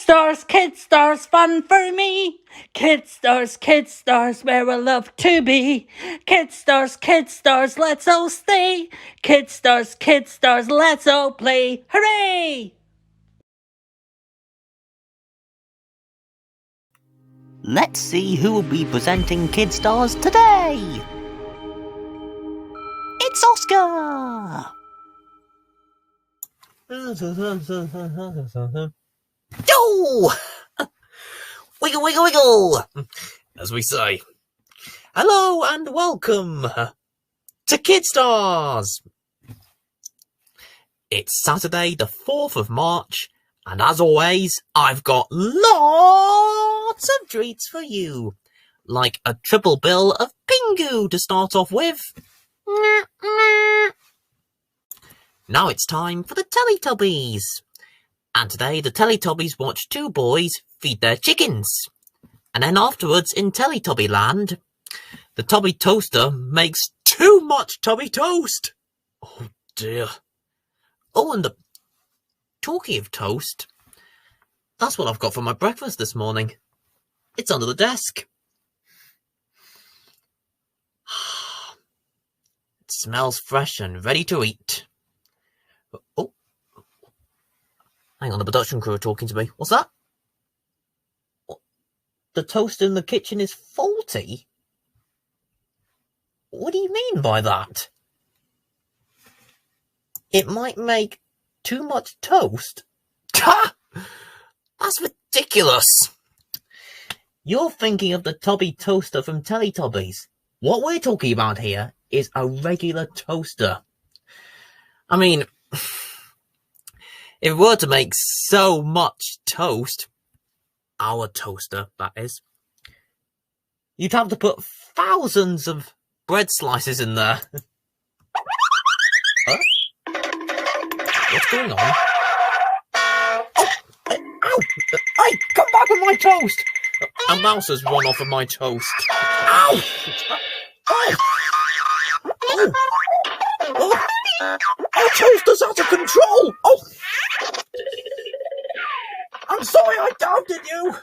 Kid Stars, fun for me. Kid Stars, where I love to be. Kid Stars, let's all stay. Kid Stars, let's all play. Hooray! Let's see who will be presenting Kid Stars today! It's Oscar! Yo! Wiggle, wiggle, wiggle! As we say. Hello and welcome to Kid Stars! It's Saturday the 4th of March, and as always, I've got lots of treats for you. Like a triple bill of Pingu to start off with. Now it's time for the Teletubbies. And today the Teletubbies watch two boys feed their chickens. And then afterwards in Teletubby land, the Tubby Toaster makes too much Tubby Toast. Oh dear. Oh, and talking of toast, that's what I've got for my breakfast this morning. It's under the desk. It smells fresh and ready to eat. Oh. Hang on, the production crew are talking to me. What's that? What? The toast in the kitchen is faulty? What do you mean by that? It might make too much toast? Ha! That's ridiculous. You're thinking of the Tubby Toaster from Teletubbies. What we're talking about here is a regular toaster. I mean, if it were to make so much toast, our toaster, that is, you'd have to put thousands of bread slices in there. Huh? What's going on? Oh, ow! Hey, come back with my toast! A mouse has run off of my toast. Ow! Oh! Oh! Oh! Our toaster's out of control! Oh! I'm sorry I doubted you!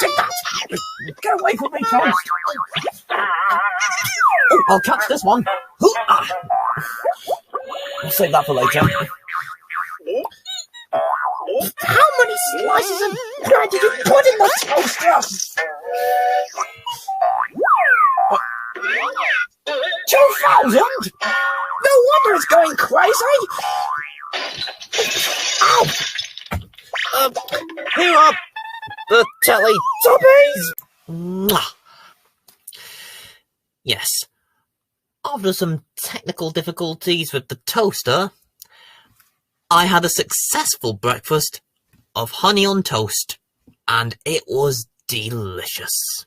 Take that! Get away from me, toast! Oh, I'll catch this one! I'll save that for later. How many slices of bread did you put in the toaster? 2,000? No wonder it's going crazy! Ow! Here are the Teletubbies! Yes. After some technical difficulties with the toaster, I had a successful breakfast of honey on toast, and it was delicious.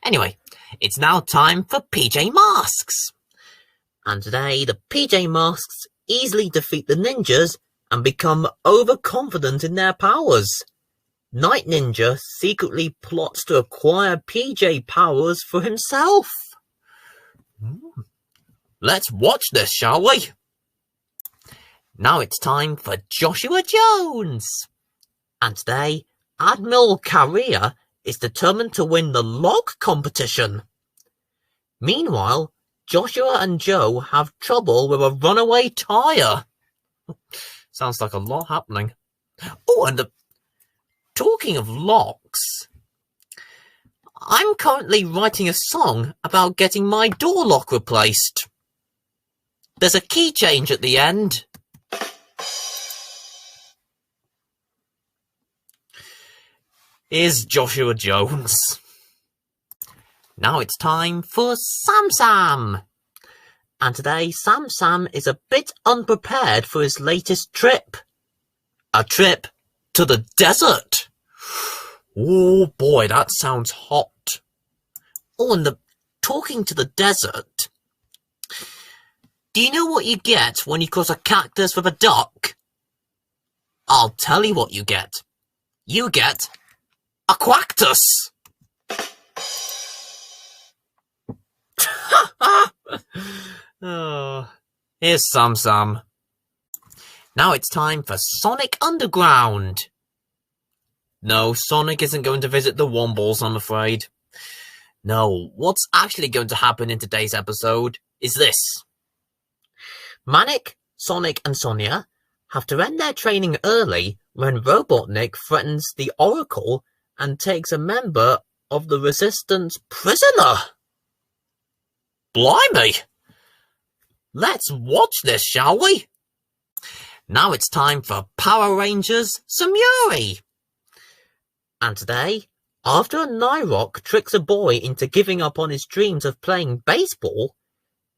Anyway, it's now time for PJ Masks. And today, the PJ Masks easily defeat the ninjas and become overconfident in their powers. Night Ninja secretly plots to acquire PJ powers for himself. Let's watch this, shall we? Now it's time for Joshua Jones. And today, Admiral Carrier is determined to win the log competition. Meanwhile, Joshua and Joe have trouble with a runaway tyre. Sounds like a lot happening. Oh, and talking of locks, I'm currently writing a song about getting my door lock replaced. There's a key change at the end. Here's Joshua Jones. Now it's time for Sam Sam. And today, Sam Sam is a bit unprepared for his latest trip. A trip to the desert. Oh boy, that sounds hot. Oh, and talking to the desert. Do you know what you get when you cross a cactus with a duck? I'll tell you what you get. You get a quactus. Oh, here's Sam Sam. Now it's time for Sonic Underground. No, Sonic isn't going to visit the Wombles, I'm afraid. No, what's actually going to happen in today's episode is this. Manic, Sonic and Sonia have to end their training early when Robotnik threatens the Oracle and takes a member of the Resistance prisoner. Blimey! Let's watch this, shall we? Now it's time for Power Rangers Samuri. And today, after a Nyrock tricks a boy into giving up on his dreams of playing baseball,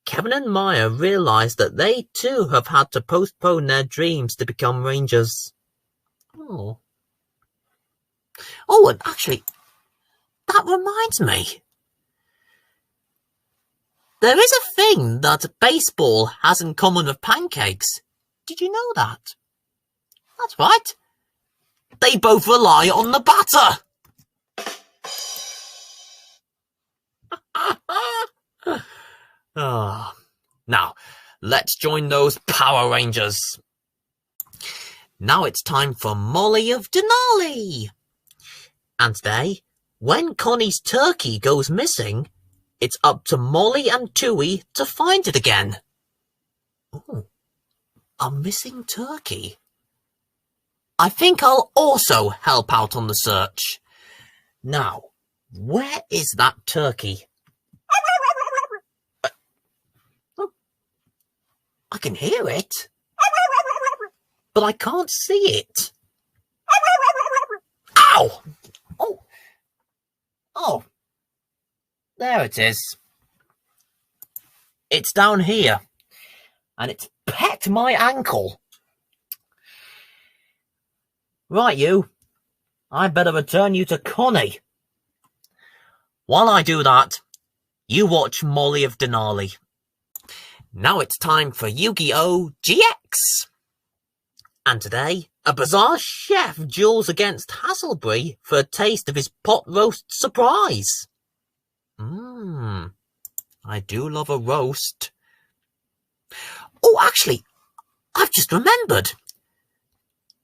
Kevin and Maya realise that they too have had to postpone their dreams to become Rangers. Oh, and actually, that reminds me. There is a thing that baseball has in common with pancakes. Did you know that? That's right. They both rely on the batter. Now, let's join those Power Rangers. Now it's time for Molly of Denali. And today, when Connie's turkey goes missing, it's up to Molly and Tui to find it again. Oh, a missing turkey. I think I'll also help out on the search. Now, where is that turkey? I can hear it, but I can't see it. Ow! Oh, there it is. It's down here, and it's pecked my ankle. Right, you. I'd better return you to Connie. While I do that, you watch Molly of Denali. Now it's time for YuGiOh GX. And today, a bizarre chef duels against Hasselbury for a taste of his pot roast surprise. I do love a roast. Oh, actually, I've just remembered.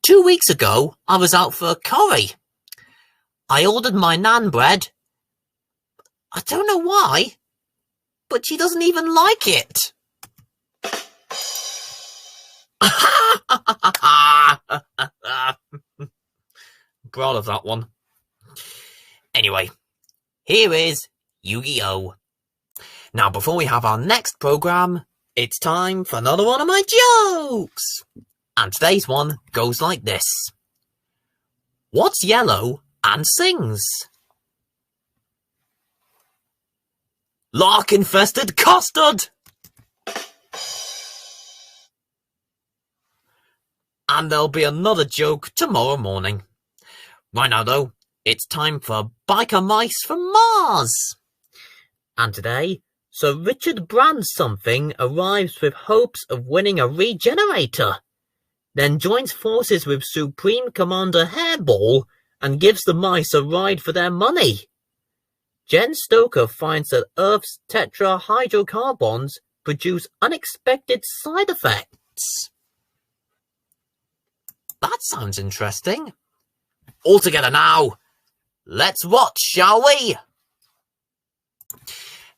2 weeks ago, I was out for a curry. I ordered my naan bread. I don't know why, but she doesn't even like it. Proud of that one. Anyway, here is YuGiOh. Now, before we have our next program, it's time for another one of my jokes. And today's one goes like this. What's yellow and sings? Lark-infested custard! And there'll be another joke tomorrow morning. Right now, though, it's time for Biker Mice from Mars. And today, Sir Richard Brands-something arrives with hopes of winning a regenerator, then joins forces with Supreme Commander Hairball and gives the mice a ride for their money. Jen Stoker finds that Earth's tetrahydrocarbons produce unexpected side effects. That sounds interesting. All together now. Let's watch, shall we?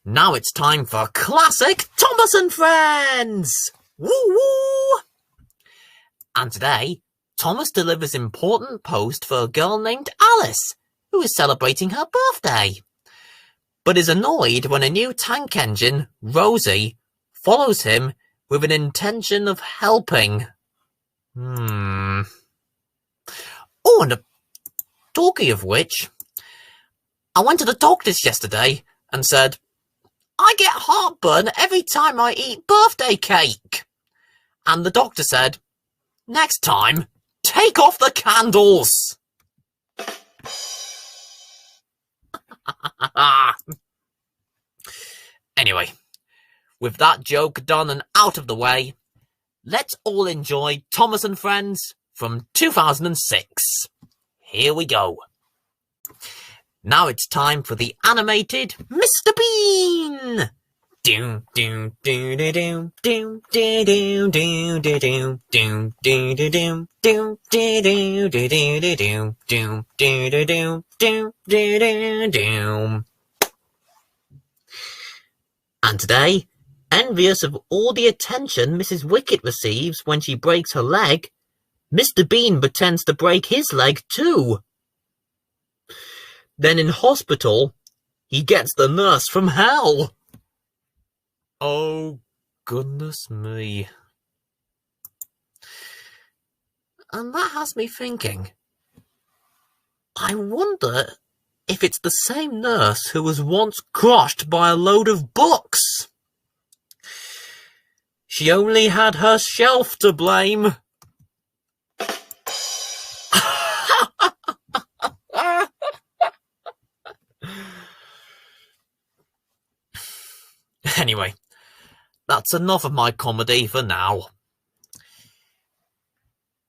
Now it's time for Classic Thomas and Friends. Woo woo! And today, Thomas delivers important post for a girl named Alice, who is celebrating her birthday, but is annoyed when a new tank engine, Rosie, follows him with an intention of helping. Oh, and talking of which, I went to the doctor's yesterday and said, I get heartburn every time I eat birthday cake. And the doctor said, next time, take off the candles. Anyway, with that joke done and out of the way, let's all enjoy Thomas and Friends from 2006. Here we go. Now it's time for the animated Mr. Bean. Doom doom doom doom doom doom doom doom doom doom doom doom doom doom doom doom doom doom. And today, envious of all the attention Mrs. Wicket receives when she breaks her leg, Mr. Bean pretends to break his leg too. Then in hospital, he gets the nurse from hell. Oh, goodness me. And that has me thinking, I wonder if it's the same nurse who was once crushed by a load of books. She only had her shelf to blame. Anyway, that's enough of my comedy for now.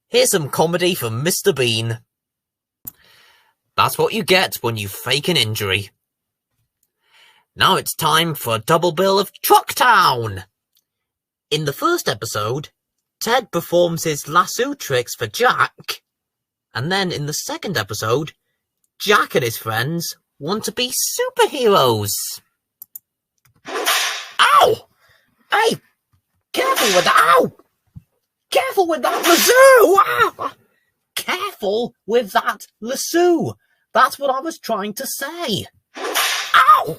Here's some comedy from Mr. Bean. That's what you get when you fake an injury. Now it's time for a double bill of Trucktown. In the first episode, Ted performs his lasso tricks for Jack. And then in the second episode, Jack and his friends want to be superheroes. Ow! Hey! Careful with that! Ow! Careful with that lasso! Ow! Careful with that lasso! That's what I was trying to say. Ow!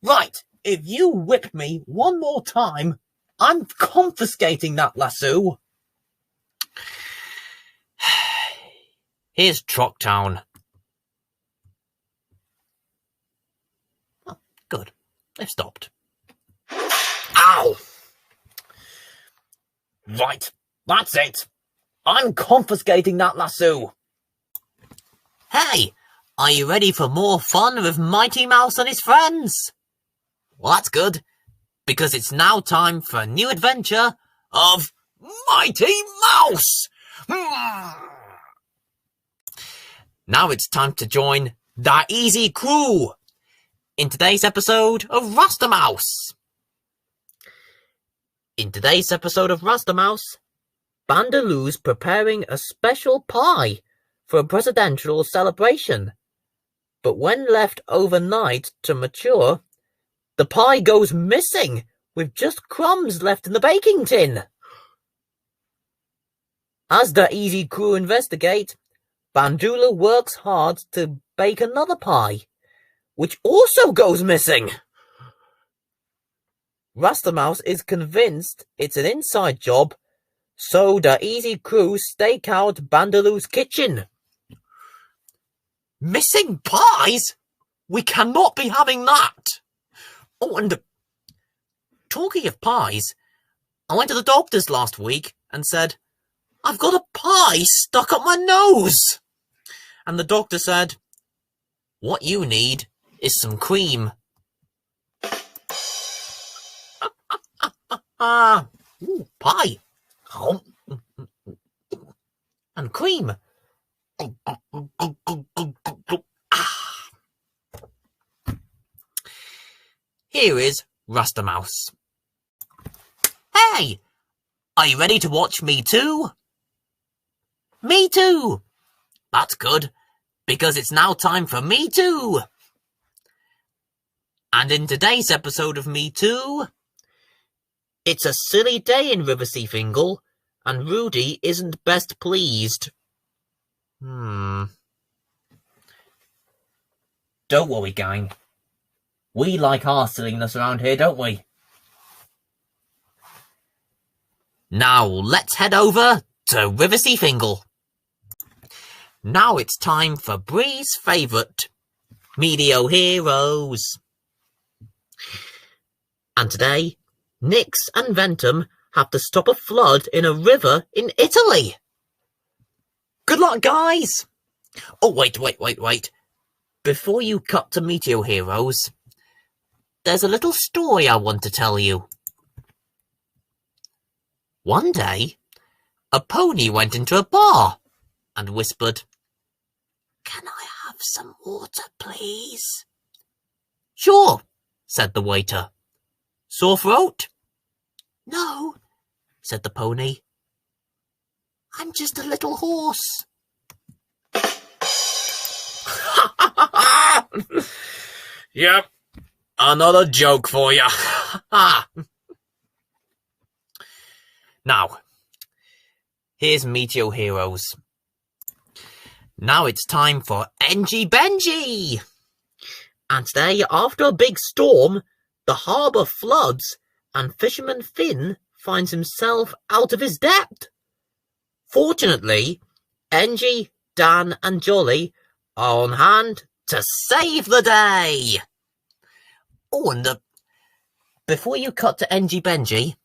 Right, if you whip me one more time, I'm confiscating that lasso. Here's Trucktown. Oh, good. They've stopped. Ow! Right, that's it. I'm confiscating that lasso. Hey, are you ready for more fun with Mighty Mouse and his friends? Well, that's good, because it's now time for a new adventure of Mighty Mouse. Now it's time to join the Easy Crew in today's episode of Rasta Mouse. In today's episode of Rasta Mouse, Bandaloo's preparing a special pie for a presidential celebration. But when left overnight to mature, the pie goes missing with just crumbs left in the baking tin. As the Easy Crew investigate, Bandula works hard to bake another pie, which also goes missing. Rasta Mouse is convinced it's an inside job, so the Easy Crew stake out Bandaloo's kitchen. Missing pies? We cannot be having that. Oh, and talking of pies, I went to the doctor's last week and said, I've got a pie stuck up my nose. And the doctor said, what you need is some cream. Pie. And cream. Here is Rasta Mouse. Hey! Are you ready to watch Me Too? Me Too! That's good, because it's now time for Me Too! And in today's episode of Me Too, it's a silly day in Riversea Fingal, and Rudy isn't best pleased. Don't worry, gang. We like our silliness around here, don't we? Now let's head over to Riversea Fingal. Now it's time for Bree's favourite, YuGiOh Heroes. And today, Nyx and Ventum have to stop a flood in a river in Italy. Good luck, guys! Oh, wait. Before you cut to YuGiOh Heroes, there's a little story I want to tell you. One day, a pony went into a bar and whispered, "Can I have some water, please?" "Sure," said the waiter. Sore throat? No, said the pony. I'm just a little horse. Yep, another joke for you. Now, here's Meteor Heroes. Now it's time for Benji. And today, after a big storm, the harbour floods and Fisherman Finn finds himself out of his depth. Fortunately, Engie, Dan and Jolly are on hand to save the day. Oh, and before you cut to Benji,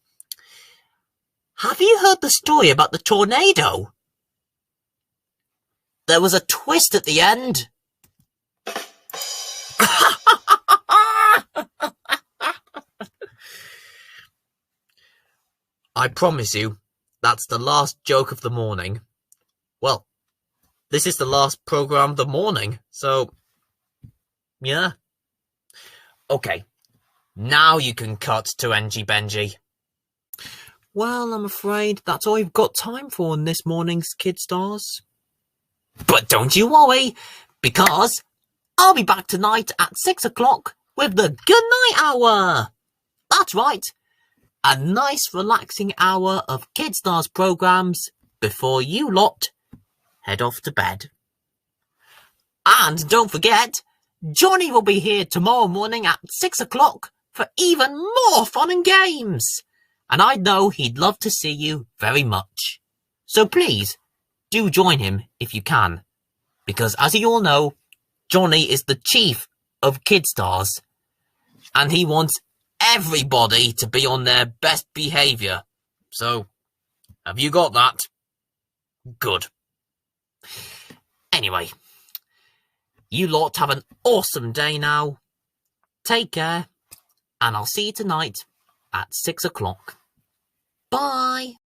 have you heard the story about the tornado? There was a twist at the end. I promise you, that's the last joke of the morning. Well, this is the last program of the morning, so yeah. Okay, now you can cut to Benji. Well, I'm afraid that's all we've got time for in this morning's Kid Stars. But don't you worry, because I'll be back tonight at 6 o'clock with the Good Night Hour. That's right, a nice relaxing hour of Kid Stars programs before you lot head off to bed. And don't forget, Johnny will be here tomorrow morning at 6 o'clock for even more fun and games. And I know he'd love to see you very much. So please, do join him if you can. Because as you all know, Johnny is the chief of Kid Stars. And he wants everybody to be on their best behaviour. So, have you got that? Good. Anyway, you lot have an awesome day now. Take care, and I'll see you tonight at 6 o'clock. Bye.